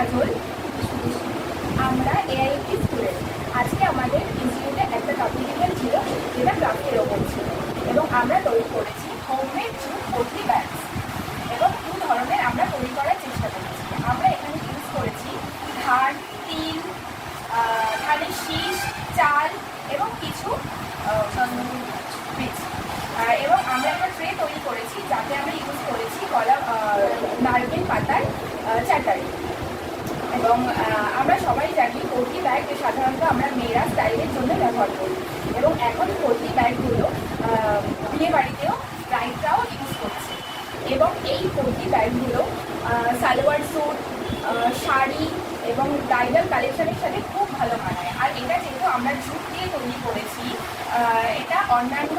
কাজল। আমরা AIT student. আজকে আমাদের ইনস্টিটিউটে একটা কম্পিটিশন ছিল যেটা ক্রাফটের ওপর ছিল, এবং আমরা তৈরি করেছি হোমমেড পোটলি ব্যাগস। এবং দু ধরনের আমরা তৈরি করার চেষ্টা করেছি। আমরা এখানে ইউজ করেছি ধান, তিল, ধানের শীষ, চাল এবং কিছু বীজ। এবং আমরা একটা ট্রে তৈরি করেছি যাতে আমরা ইউজ করেছি নারকেল পাতার চাটারি। এবং আমরা সবাই জানি পোটলি ব্যাগ সাধারণত আমরা মেয়েরা স্টাইলের জন্য ব্যবহার করি, এবং এখন পোটলি ব্যাগগুলো বিয়ে বাড়িতেও ব্রাইডরাও ইউজ করছে। এবং এই পোটলি ব্যাগগুলো সালোয়ার স্যুট, শাড়ি এবং ব্রাইডাল কালেকশনের সাথে খুব ভালো মানায়। আর এটা যেহেতু আমরা জুট দিয়ে তৈরি করেছি, এটা অন্যান্য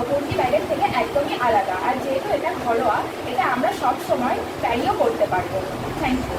পোটলি ব্যাগের থেকে একদমই আলাদা। আর যেহেতু এটা ঘরোয়া, এটা আমরা সব সময় ক্যারিও করতে পারবো। Thank you.